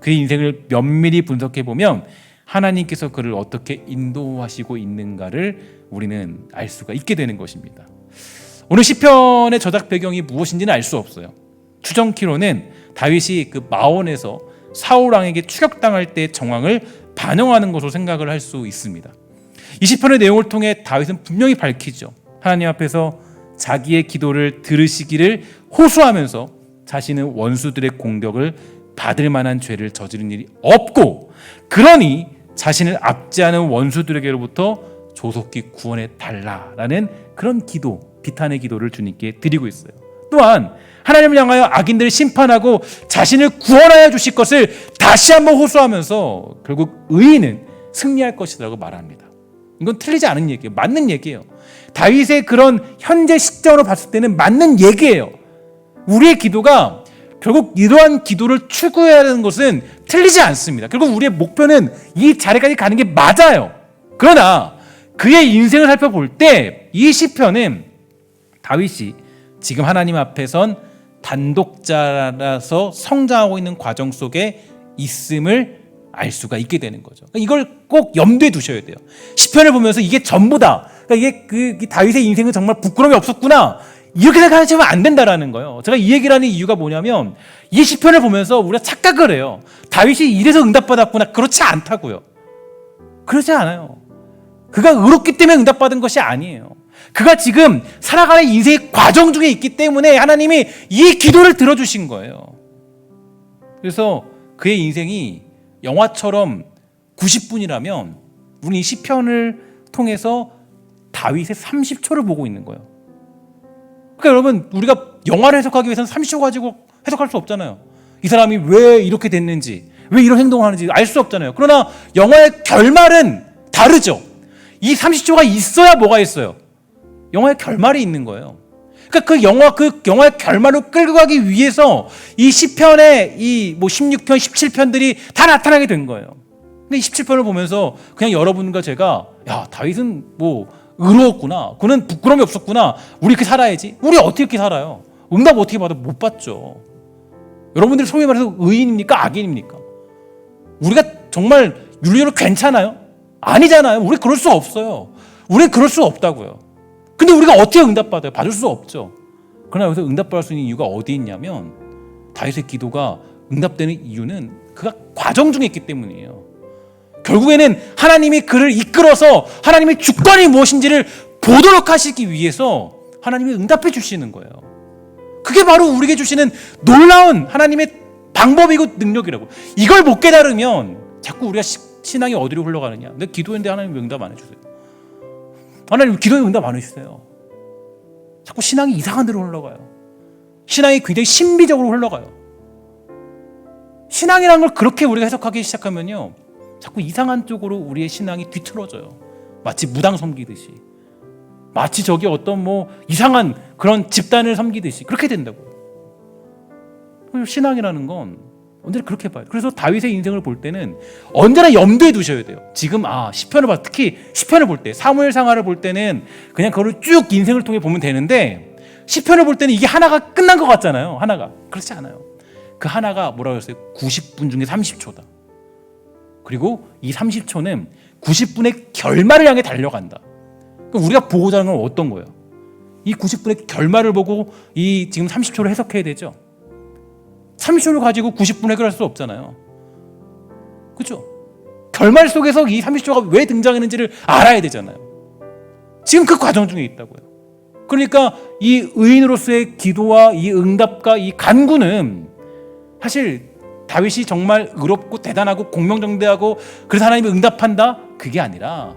그의 인생을 면밀히 분석해 보면 하나님께서 그를 어떻게 인도하시고 있는가를 우리는 알 수가 있게 되는 것입니다. 오늘 시편의 저작 배경이 무엇인지는 알 수 없어요. 추정키로는 다윗이 그 마온에서 사울 왕에게 추격당할 때의 정황을 반영하는 것으로 생각을 할 수 있습니다. 이 시편의 내용을 통해 다윗은 분명히 밝히죠. 하나님 앞에서 자기의 기도를 들으시기를 호소하면서 자신은 원수들의 공격을 받을 만한 죄를 저지른 일이 없고, 그러니 자신을 압제하는 원수들에게로부터 조속히 구원해 달라라는 그런 기도, 비탄의 기도를 주님께 드리고 있어요. 또한 하나님을 향하여 악인들을 심판하고 자신을 구원하여 주실 것을 다시 한번 호소하면서 결국 의인은 승리할 것이라고 말합니다. 이건 틀리지 않은 얘기예요. 맞는 얘기예요. 다윗의 그런 현재 시점으로 봤을 때는 맞는 얘기예요. 우리의 기도가 결국 이러한 기도를 추구해야 하는 것은 틀리지 않습니다. 결국 우리의 목표는 이 자리까지 가는 게 맞아요. 그러나 그의 인생을 살펴볼 때 이 시편은 다윗이 지금 하나님 앞에 선 단독자라서 성장하고 있는 과정 속에 있음을 알 수가 있게 되는 거죠. 이걸 꼭 염두에 두셔야 돼요. 시편을 보면서 이게 전부다. 이게 다윗의 인생은 정말 부끄러움이 없었구나. 이렇게 생각하시면 안 된다라는 거예요. 제가 이 얘기를 하는 이유가 뭐냐면 이 시편을 보면서 우리가 착각을 해요. 다윗이 이래서 응답받았구나. 그렇지 않다고요. 그렇지 않아요. 그가 의롭기 때문에 응답받은 것이 아니에요. 그가 지금 살아가는 인생의 과정 중에 있기 때문에 하나님이 이 기도를 들어주신 거예요. 그래서 그의 인생이 영화처럼 90분이라면 우리 이 시편을 통해서 다윗의 30초를 보고 있는 거예요. 그러니까 여러분, 우리가 영화를 해석하기 위해서는 30초 가지고 해석할 수 없잖아요. 이 사람이 왜 이렇게 됐는지, 왜 이런 행동을 하는지 알 수 없잖아요. 그러나 영화의 결말은 다르죠. 이 30초가 있어야 뭐가 있어요? 영화의 결말이 있는 거예요. 그러니까 그 영화의 결말을 끌고 가기 위해서 이 시편의 이 16편, 17편들이 다 나타나게 된 거예요. 근데 이 17편을 보면서 그냥 여러분과 제가 야, 다윗은 의로웠구나. 그는 부끄러움이 없었구나. 우리 이렇게 살아야지. 우리 어떻게 이렇게 살아요? 응답 어떻게 받아? 못 받죠. 여러분들이 소위 말해서 의인입니까? 악인입니까? 우리가 정말 윤리적으로 괜찮아요? 아니잖아요. 우리 그럴 수 없어요. 우리 그럴 수 없다고요. 근데 우리가 어떻게 응답받아요? 받을 수 없죠. 그러나 여기서 응답받을 수 있는 이유가 어디 있냐면 다윗의 기도가 응답되는 이유는 그가 과정 중에 있기 때문이에요. 결국에는 하나님이 그를 이끌어서 하나님의 주권이 무엇인지를 보도록 하시기 위해서 하나님이 응답해 주시는 거예요. 그게 바로 우리에게 주시는 놀라운 하나님의 방법이고 능력이라고. 이걸 못 깨달으면 자꾸 우리가 신앙이 어디로 흘러가느냐. 내가 기도했는데 하나님 응답 안 해주세요. 하나님 기도에 응답 안 해주세요. 자꾸 신앙이 이상한 데로 흘러가요. 신앙이 굉장히 신비적으로 흘러가요. 신앙이라는 걸 그렇게 우리가 해석하기 시작하면요, 자꾸 이상한 쪽으로 우리의 신앙이 뒤틀어져요. 마치 무당 섬기듯이, 마치 저기 어떤 이상한 그런 집단을 섬기듯이 그렇게 된다고요. 신앙이라는 건 언제나 그렇게 봐요. 그래서 다윗의 인생을 볼 때는 언제나 염두에 두셔야 돼요. 지금 시편을 봐, 특히 시편을 볼 때, 사무엘상하를 볼 때는 그냥 그걸 쭉 인생을 통해 보면 되는데 시편을 볼 때는 이게 하나가 끝난 것 같잖아요. 하나가 그렇지 않아요. 그 하나가 뭐라고 했어요? 90분 중에 30초다. 그리고 이 30초는 90분의 결말을 향해 달려간다. 그럼 우리가 보고자 하는 건 어떤 거예요? 이 90분의 결말을 보고 이 지금 30초를 해석해야 되죠. 30초를 가지고 90분 해결할 수 없잖아요. 그렇죠? 결말 속에서 이 30초가 왜 등장했는지를 알아야 되잖아요. 지금 그 과정 중에 있다고요. 그러니까 이 의인으로서의 기도와 이 응답과 이 간구는 사실 다윗이 정말 의롭고 대단하고 공명정대하고 그래서 하나님이 응답한다? 그게 아니라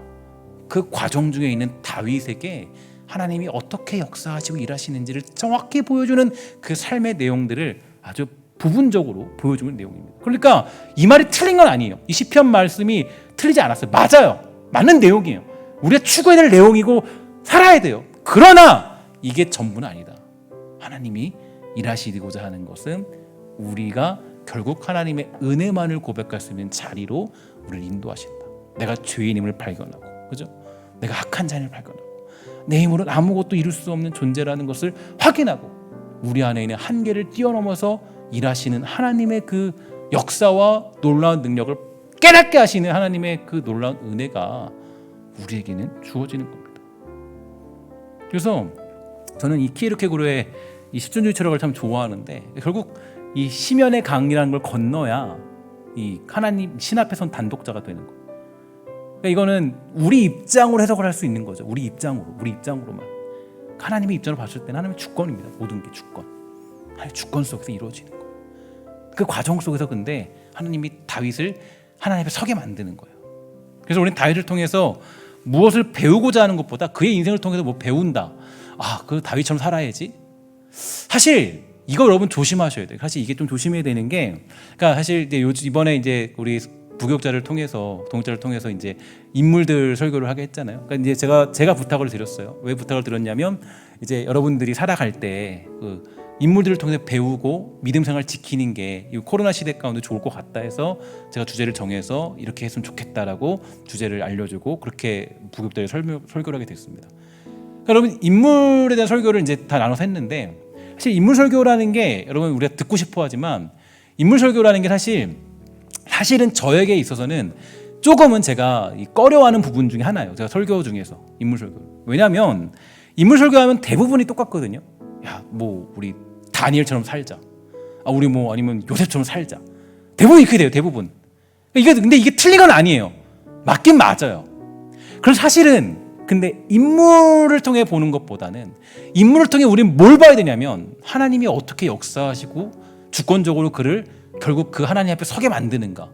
그 과정 중에 있는 다윗에게 하나님이 어떻게 역사하시고 일하시는지를 정확히 보여주는 그 삶의 내용들을 아주 부분적으로 보여주는 내용입니다. 그러니까 이 말이 틀린 건 아니에요. 이 시편 말씀이 틀리지 않았어요. 맞아요. 맞는 내용이에요. 우리가 추구해야 될 내용이고 살아야 돼요. 그러나 이게 전부는 아니다. 하나님이 일하시고자 하는 것은 우리가 결국 하나님의 은혜만을 고백할 수 있는 자리로 우리를 인도하신다. 내가 죄인임을 발견하고, 그죠? 내가 악한 자임을 발견하고, 내 힘으로는 아무것도 이룰 수 없는 존재라는 것을 확인하고, 우리 안에 있는 한계를 뛰어넘어서 일하시는 하나님의 그 역사와 놀라운 능력을 깨닫게 하시는 하나님의 그 놀라운 은혜가 우리에게는 주어지는 겁니다. 그래서 저는 이 키에르케고르의 이 십존주의 철학을 참 좋아하는데, 결국 이 심연의 강이라는 걸 건너야 이 하나님 신 앞에 선 단독자가 되는 거예요. 그러니까 이거는 우리 입장으로 해석을 할 수 있는 거죠. 우리 입장으로만. 하나님의 입장으로 봤을 때는 하나님의 주권입니다. 모든 게 주권. 하나님의 주권 속에서 이루어지는 거예요. 그 과정 속에서 근데 하나님이 다윗을 하나님 앞에 서게 만드는 거예요. 그래서 우리는 다윗을 통해서 무엇을 배우고자 하는 것보다 그의 인생을 통해서 뭐 배운다. 그 다윗처럼 살아야지. 사실 이거 여러분 조심하셔야 돼요. 사실 이게 좀 조심해야 되는 게, 그러니까 사실 이제 이번에 이제 우리 부교육자를 통해서 동역자를 통해서 이제 인물들 설교를 하게 했잖아요. 그러니까 이제 제가 부탁을 드렸어요. 왜 부탁을 드렸냐면 이제 여러분들이 살아갈 때 그 인물들을 통해서 배우고 믿음 생활 지키는 게 이 코로나 시대 가운데 좋을 것 같다 해서 제가 주제를 정해서 이렇게 했으면 좋겠다라고 주제를 알려주고 그렇게 부교육자를 설교를 하게 됐습니다. 그러니까 여러분 인물에 대한 설교를 이제 다 나눠서 했는데 사실 인물 설교라는 게 여러분 우리가 듣고 싶어 하지만 인물 설교라는 게 사실은 저에게 있어서는 조금은 제가 꺼려하는 부분 중에 하나예요. 제가 설교 중에서 인물 설교. 왜냐하면 인물 설교하면 대부분이 똑같거든요. 야, 뭐 우리 다니엘처럼 살자. 우리 뭐 아니면 요셉처럼 살자. 대부분 이렇게 돼요. 대부분. 근데 이게 틀린 건 아니에요. 맞긴 맞아요. 그래서 사실은 근데 인물을 통해 보는 것보다는 인물을 통해 우리는 뭘 봐야 되냐면 하나님이 어떻게 역사하시고 주권적으로 그를 결국 그 하나님 앞에 서게 만드는가.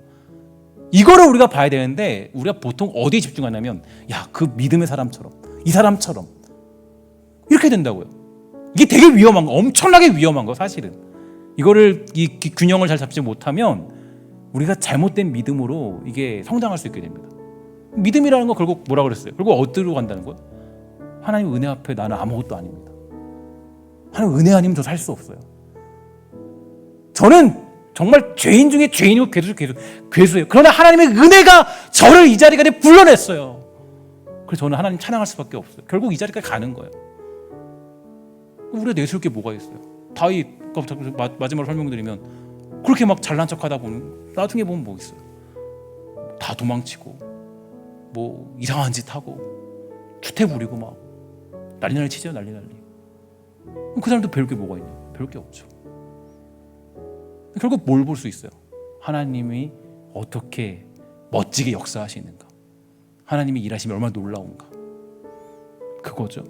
이거를 우리가 봐야 되는데 우리가 보통 어디에 집중하냐면 야, 그 믿음의 사람처럼 이 사람처럼 이렇게 된다고요. 이게 되게 위험한 거, 엄청나게 위험한 거 사실은. 이거를 이 균형을 잘 잡지 못하면 우리가 잘못된 믿음으로 이게 성장할 수 있게 됩니다. 믿음이라는 거 결국 뭐라 그랬어요? 결국 어디로 간다는 거예요? 하나님 은혜 앞에 나는 아무것도 아닙니다. 하나님 은혜 아니면 저 살 수 없어요. 저는 정말 죄인 중에 죄인이고 괴수예요. 그러나 하나님의 은혜가 저를 이 자리까지 불러냈어요. 그래서 저는 하나님 찬양할 수밖에 없어요. 결국 이 자리까지 가는 거예요. 우리가 내세울 게 뭐가 있어요? 다윗 마지막으로 설명드리면 그렇게 막 잘난 척하다 보면 나중에 보면 뭐 있어요? 다 도망치고 뭐 이상한 짓 하고 추태 부리고 막 난리 치죠. 난리. 그 사람도 배울 게 뭐가 있냐? 배울 게 없죠. 결국 뭘 볼 수 있어요? 하나님이 어떻게 멋지게 역사하시는가, 하나님이 일하심이 얼마나 놀라운가, 그거죠.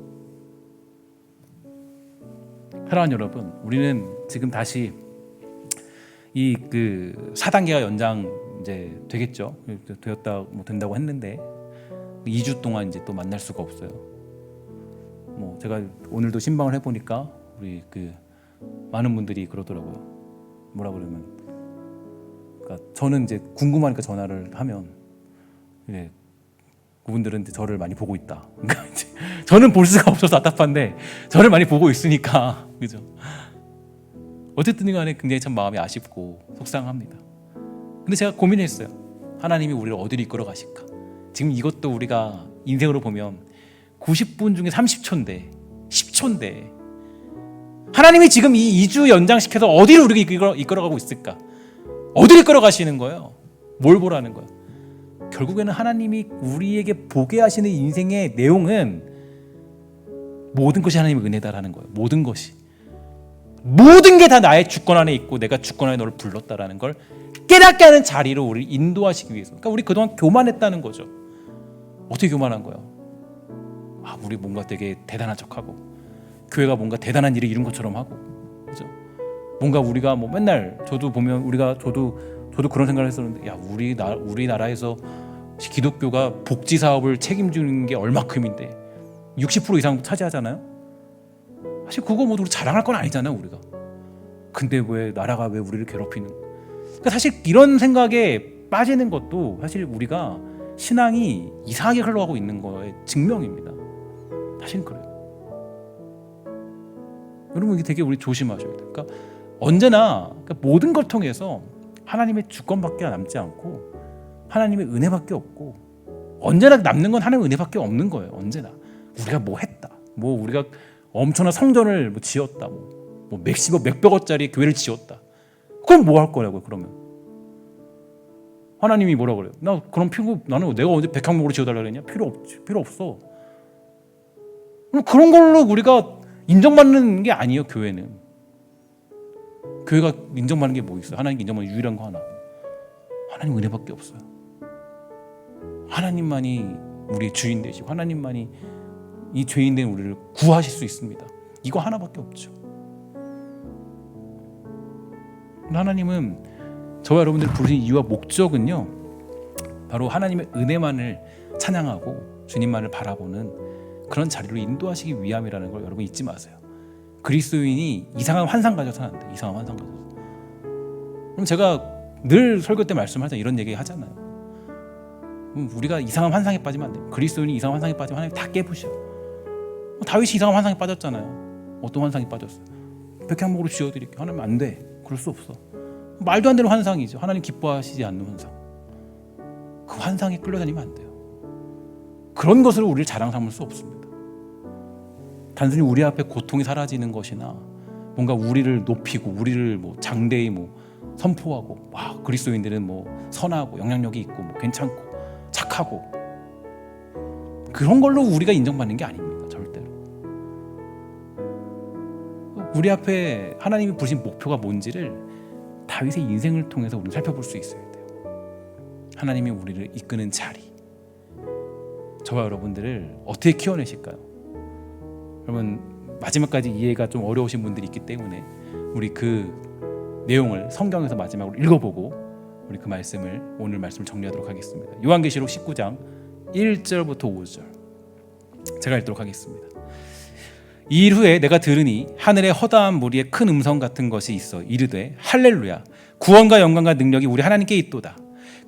사랑하는 여러분, 우리는 지금 다시 이 그 4단계가 연장 이제 되겠죠. 된다고 했는데 2주 동안 이제 또 만날 수가 없어요. 뭐 제가 오늘도 신방을 해보니까 우리 그 많은 분들이 그러더라고요. 뭐라 그러면, 그러니까 저는 이제 궁금하니까 전화를 하면 이제 그분들은 이제 저를 많이 보고 있다. 그러니까 이제 저는 볼 수가 없어서 답답한데 저를 많이 보고 있으니까 그죠. 어쨌든 간에 굉장히 참 마음이 아쉽고 속상합니다. 근데 제가 고민했어요. 하나님이 우리를 어디로 이끌어 가실까? 지금 이것도 우리가 인생으로 보면 90분 중에 30초인데 10초인데 하나님이 지금 이 2주 연장시켜서 어디를 우리가 이끌어가고 있을까? 어디를 이끌어 가시는 거예요? 뭘 보라는 거예요? 결국에는 하나님이 우리에게 보게 하시는 인생의 내용은 모든 것이 하나님의 은혜다라는 거예요. 모든 것이. 모든 게 다 나의 주권 안에 있고 내가 주권 안에 너를 불렀다라는 걸 깨닫게 하는 자리로 우리를 인도하시기 위해서. 그러니까 우리 그동안 교만했다는 거죠. 어떻게 교만한 거예요? 우리 뭔가 되게 대단한 척하고 교회가 뭔가 대단한 일을 이룬 것처럼 하고, 그죠? 뭔가 우리가 뭐 맨날 저도 보면 저도 그런 생각을 했었는데, 야, 우리나라에서 기독교가 복지 사업을 책임지는 게 얼마큼인데 60% 이상 차지하잖아요. 사실 그거 모두 자랑할 건 아니잖아요, 우리가. 근데 왜 나라가 왜 우리를 괴롭히는? 그러니까 사실 이런 생각에 빠지는 것도 사실 우리가 신앙이 이상하게 흘러가고 있는 거의 증명입니다. 사실 그래요. 여러분, 이게 되게 우리 조심하셔야 돼요. 그러니까 언제나 모든 걸 통해서 하나님의 주권밖에 남지 않고 하나님의 은혜밖에 없고, 언제나 남는 건 하나님의 은혜밖에 없는 거예요. 언제나 우리가 뭐 했다, 뭐 우리가 엄청난 성전을 뭐 지었다, 뭐 몇십억 몇백억짜리 교회를 지었다, 그럼 뭐 할 거냐고요. 그러면 하나님이 뭐라 그래요? 나는 내가 언제 백향목으로 지어달라 그랬냐? 필요 없어. 그런 걸로 우리가 인정받는 게 아니에요. 교회는, 교회가 인정받는 게 뭐 있어요? 하나님 인정받는 유일한 거 하나, 하나님 은혜밖에 없어요. 하나님만이 우리의 주인 되시고 하나님만이 이 죄인된 우리를 구하실 수 있습니다. 이거 하나밖에 없죠. 하나님은 저와 여러분들을 부르신 이유와 목적은요, 바로 하나님의 은혜만을 찬양하고 주님만을 바라보는 그런 자리로 인도하시기 위함이라는 걸 여러분 잊지 마세요. 그리스도인이 이상한 환상 가져서는 안 돼요. 이상한 환상 가져서. 그럼 제가 늘 설교 때 말씀하잖아요. 이런 얘기 하잖아요. 우리가 이상한 환상에 빠지면 안 돼요. 그리스도인이 이상한 환상에 빠지면 하나님 다 깨부셔. 다윗이 이상한 환상에 빠졌잖아요. 어떤 환상에 빠졌어요? 백향목으로 지어드릴게. 하나님 안 돼. 그럴 수 없어. 말도 안 되는 환상이죠. 하나님 기뻐하시지 않는 환상. 그 환상에 끌려다니면 안 돼요. 그런 것으로 우리를 자랑 삼을 수 없습니다. 단순히 우리 앞에 고통이 사라지는 것이나 뭔가 우리를 높이고 우리를 장대히 선포하고 그리스도인들은 선하고 영향력이 있고 괜찮고 착하고 그런 걸로 우리가 인정받는 게 아닙니다. 절대로. 우리 앞에 하나님이 부르신 목표가 뭔지를 다윗의 인생을 통해서 우리는 살펴볼 수 있어야 돼요. 하나님이 우리를 이끄는 자리, 저와 여러분들을 어떻게 키워내실까요? 여러분, 마지막까지 이해가 좀 어려우신 분들이 있기 때문에 우리 그 내용을 성경에서 마지막으로 읽어보고 우리 그 말씀을, 오늘 말씀을 정리하도록 하겠습니다. 요한계시록 19장 1절부터 5절 제가 읽도록 하겠습니다. 이 일 후에 내가 들으니 하늘에 허다한 무리의 큰 음성 같은 것이 있어 이르되 할렐루야, 구원과 영광과 능력이 우리 하나님께 있도다.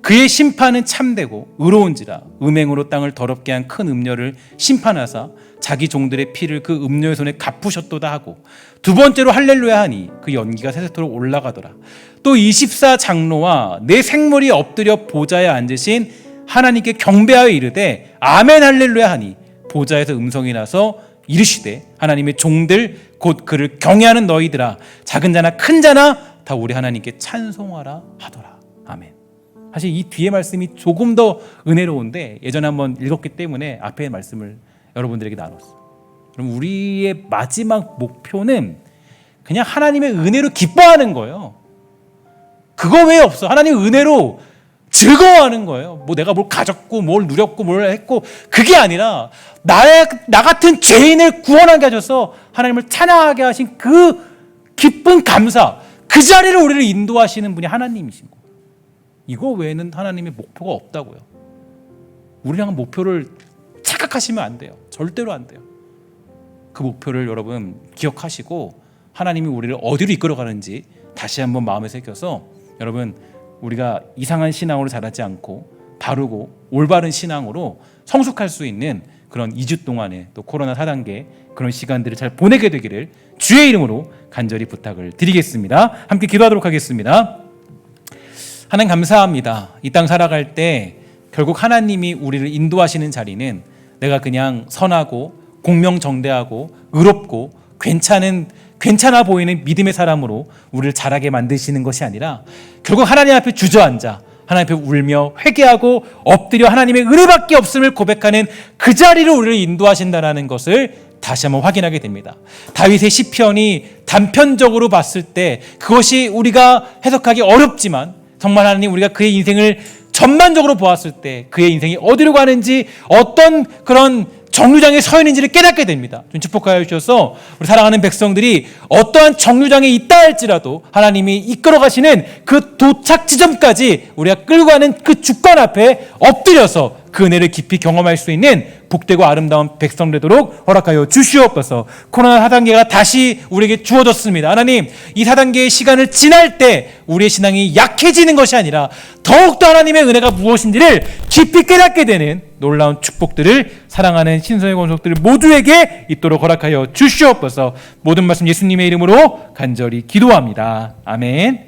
그의 심판은 참되고 의로운지라. 음행으로 땅을 더럽게 한 큰 음녀를 심판하사 자기 종들의 피를 그 음녀의 손에 갚으셨도다 하고, 두 번째로 할렐루야 하니 그 연기가 세세토록 올라가더라. 또 24장로와 네 생물이 엎드려 보좌에 앉으신 하나님께 경배하여 이르되 아멘 할렐루야 하니, 보좌에서 음성이 나서 이르시되 하나님의 종들 곧 그를 경외하는 너희들아, 작은 자나 큰 자나 다 우리 하나님께 찬송하라 하더라. 아멘. 사실 이 뒤에 말씀이 조금 더 은혜로운데 예전에 한번 읽었기 때문에 앞에 말씀을 여러분들에게 나눴어요. 그럼 우리의 마지막 목표는 그냥 하나님의 은혜로 기뻐하는 거예요. 그거 외에 없어. 하나님의 은혜로 즐거워하는 거예요. 내가 뭘 가졌고 뭘 누렸고 뭘 했고, 그게 아니라 나 같은 죄인을 구원하게 하셔서 하나님을 찬양하게 하신 그 기쁜 감사, 그 자리를 우리를 인도하시는 분이 하나님이신 거예요. 이거 외에는 하나님의 목표가 없다고요. 우리를 향한 목표를 착각하시면 안 돼요. 절대로 안 돼요. 그 목표를 여러분 기억하시고 하나님이 우리를 어디로 이끌어가는지 다시 한번 마음에 새겨서, 여러분 우리가 이상한 신앙으로 자라지 않고 바르고 올바른 신앙으로 성숙할 수 있는 그런 2주 동안의 또 코로나 4단계 그런 시간들을 잘 보내게 되기를 주의 이름으로 간절히 부탁을 드리겠습니다. 함께 기도하도록 하겠습니다. 하나님 감사합니다. 이 땅 살아갈 때 결국 하나님이 우리를 인도하시는 자리는 내가 그냥 선하고 공명정대하고 의롭고 괜찮아 보이는 믿음의 사람으로 우리를 자라게 만드시는 것이 아니라, 결국 하나님 앞에 주저앉아 하나님 앞에 울며 회개하고 엎드려 하나님의 은혜밖에 없음을 고백하는 그 자리로 우리를 인도하신다는 것을 다시 한번 확인하게 됩니다. 다윗의 시편이 단편적으로 봤을 때 그것이 우리가 해석하기 어렵지만, 정말 하나님 우리가 그의 인생을 전반적으로 보았을 때 그의 인생이 어디로 가는지, 어떤 그런 정류장에 서 있는지를 깨닫게 됩니다. 좀 축복하여 주셔서 우리 사랑하는 백성들이 어떠한 정류장에 있다 할지라도 하나님이 이끌어 가시는 그 도착 지점까지 우리가 끌고 가는 그 주권 앞에 엎드려서 그 은혜를 깊이 경험할 수 있는 복되고 아름다운 백성 되도록 허락하여 주시옵소서. 코로나 4단계가 다시 우리에게 주어졌습니다. 하나님, 이 4단계의 시간을 지날 때 우리의 신앙이 약해지는 것이 아니라 더욱더 하나님의 은혜가 무엇인지를 깊이 깨닫게 되는 놀라운 축복들을 사랑하는 신성의 권속들 모두에게 있도록 허락하여 주시옵소서. 모든 말씀 예수님의 이름으로 간절히 기도합니다. 아멘.